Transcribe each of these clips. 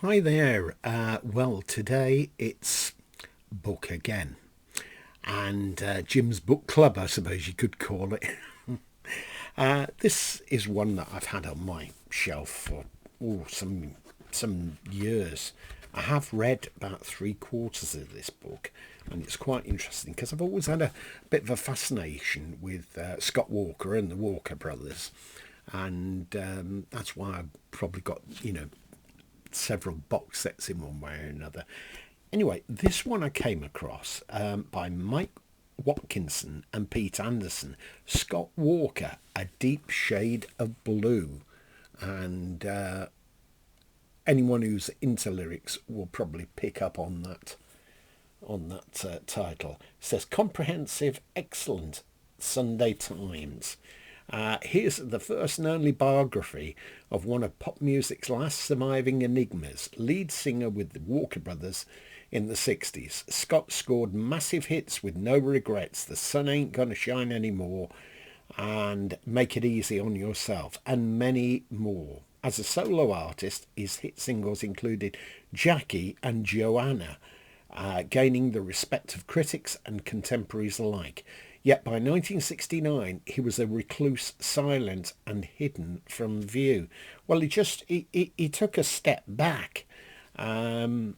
Hi there. Well, today it's book again, and Jim's book club, I suppose you could call it. This is one that I've had on my shelf for some years. I have read about three quarters of this book, and it's quite interesting because I've always had a bit of a fascination with Scott Walker and the Walker brothers, and that's why I've probably got several box sets in one way or another. Anyway, this one I came across by Mike Watkinson and Pete Anderson. Scott Walker, A Deep Shade of Blue. And anyone who's into lyrics will probably pick up on that title. It says comprehensive, excellent Sunday Times. Here's the first and only biography of one of pop music's last surviving enigmas, lead singer with the Walker Brothers in the 60s. Scott scored massive hits with No Regrets, The Sun Ain't Gonna Shine Anymore, and Make It Easy on Yourself, and many more. As a solo artist, his hit singles included Jackie and Joanna, gaining the respect of critics and contemporaries alike. Yet by 1969, he was a recluse, silent and hidden from view. Well, he took a step back. That's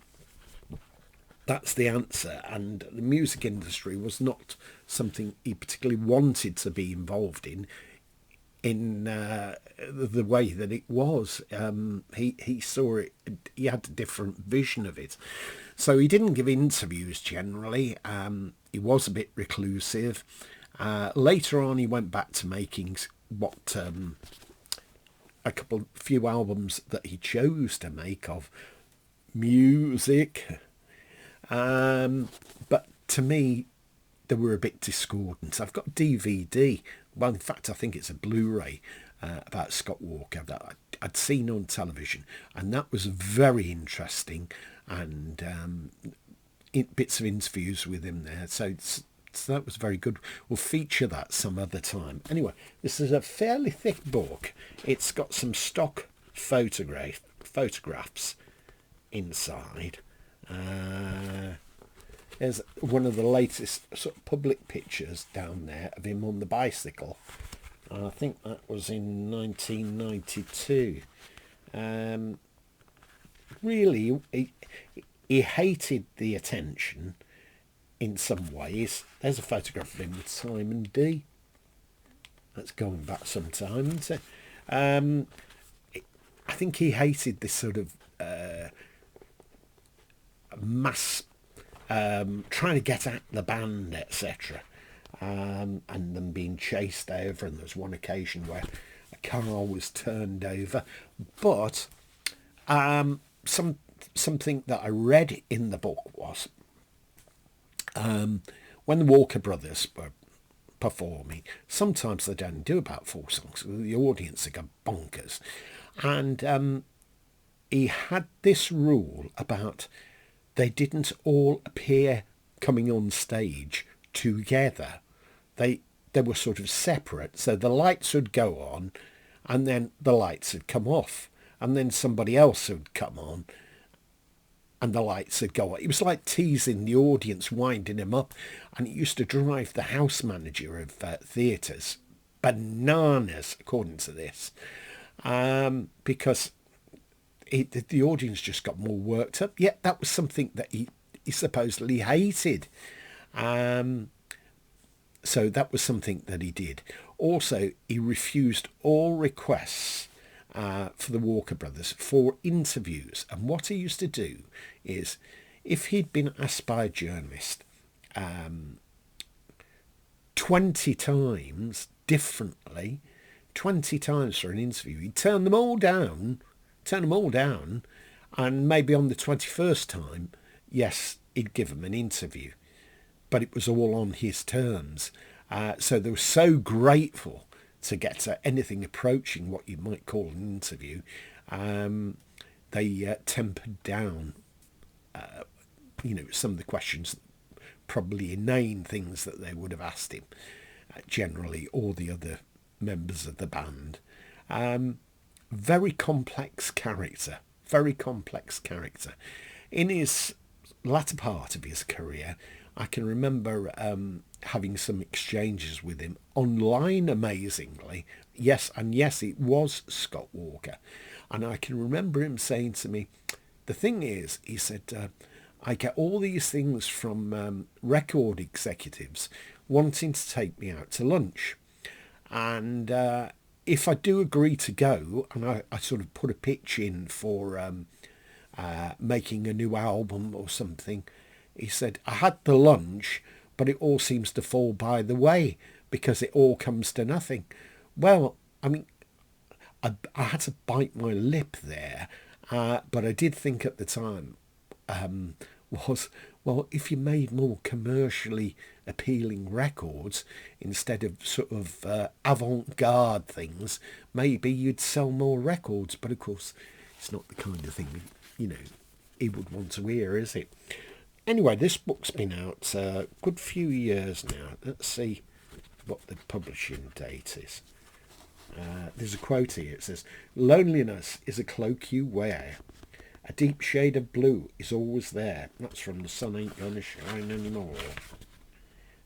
the answer. And the music industry was not something he particularly wanted to be involved in the way that it was. He saw it, he had a different vision of it. So he didn't give interviews generally. He was a bit reclusive. Later on, he went back to making few albums that he chose to make of music. But to me, they were a bit discordant. I've got DVD. Well, in fact, I think it's a Blu-ray about Scott Walker that I'd seen on television, and that was very interesting. And bits of interviews with him there, so that was very good. We'll feature that some other time. Anyway, this is a fairly thick book. It's got some stock photographs inside. There's one of the latest sort of public pictures down there of him on the bicycle. I think that was in 1992. Really, he hated the attention in some ways. There's a photograph of him with Simon D. That's going back some time, isn't it? I think he hated this sort of mass trying to get at the band, etc. And them being chased over, and there's one occasion where a car was turned over. But something that I read in the book was when the Walker Brothers were performing, sometimes they don't do about 4 songs. The audience go bonkers. And he had this rule about they didn't all appear coming on stage together. They were sort of separate. So the lights would go on, and then the lights would come off, and then somebody else would come on, and the lights would go on. It was like teasing the audience, winding him up, and it used to drive the house manager of theatres bananas, according to this, because the audience just got more worked up. Yet that was something that he supposedly hated. So that was something that he did. Also, he refused all requests for the Walker Brothers for interviews. And what he used to do is, if he'd been asked by a journalist 20 times differently, 20 times for an interview, he'd turn them all down, and maybe on the 21st time, yes, he'd give them an interview. But it was all on his terms. So they were so grateful to get to anything approaching what you might call an interview. They tempered down, some of the questions, probably inane things that they would have asked him, generally, or the other members of the band. Very complex character, very complex character. In his latter part of his career, I can remember having some exchanges with him online, amazingly. Yes, it was Scott Walker. And I can remember him saying to me, the thing is, he said, I get all these things from record executives wanting to take me out to lunch. And if I do agree to go, and I sort of put a pitch in for making a new album or something, he said, I had the lunch, but it all seems to fall by the way because it all comes to nothing. Well, I mean, I had to bite my lip there, but I did think at the time, well, if you made more commercially appealing records instead of sort of avant-garde things, maybe you'd sell more records. But of course, it's not the kind of thing, he would want to hear, is it? Anyway, this book's been out a good few years now. Let's see what the publishing date is. There's a quote here. It says, "Loneliness is a cloak you wear. A deep shade of blue is always there." That's from The Sun Ain't Gonna Shine Anymore.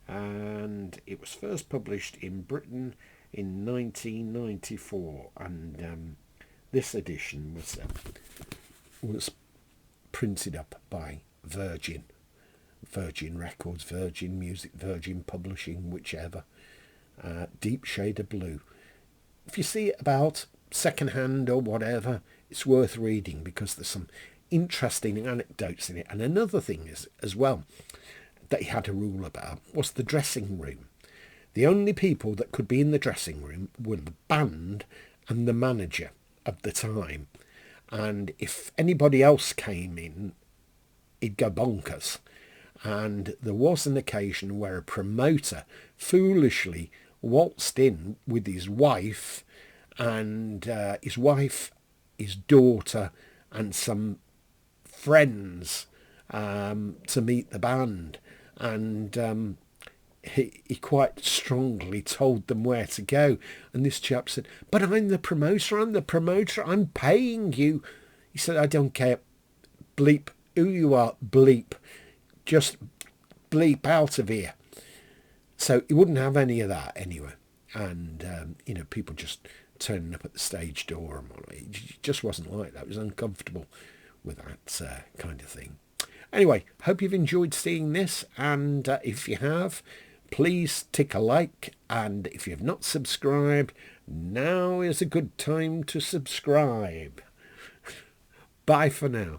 And it was first published in Britain in 1994. And this edition was printed up by Virgin Records, Virgin Music, Virgin Publishing, whichever. Deep shade of blue. If you see it about second-hand or whatever, it's worth reading because there's some interesting anecdotes in it. And another thing is, as well, that he had a rule about was the dressing room. The only people that could be in the dressing room were the band and the manager of the time. And if anybody else came in, he'd go bonkers. And there was an occasion where a promoter foolishly waltzed in with his wife, and his daughter, and some friends to meet the band. And he quite strongly told them where to go. And this chap said, "But I'm the promoter, I'm paying you." He said, "I don't care. Bleep who you are, bleep. Just bleep out of here." So he wouldn't have any of that anyway. And, people just turning up at the stage door. And it just wasn't like that. It was uncomfortable with that kind of thing. Anyway, hope you've enjoyed seeing this. And if you have, please tick a like. And if you've not subscribed, now is a good time to subscribe. Bye for now.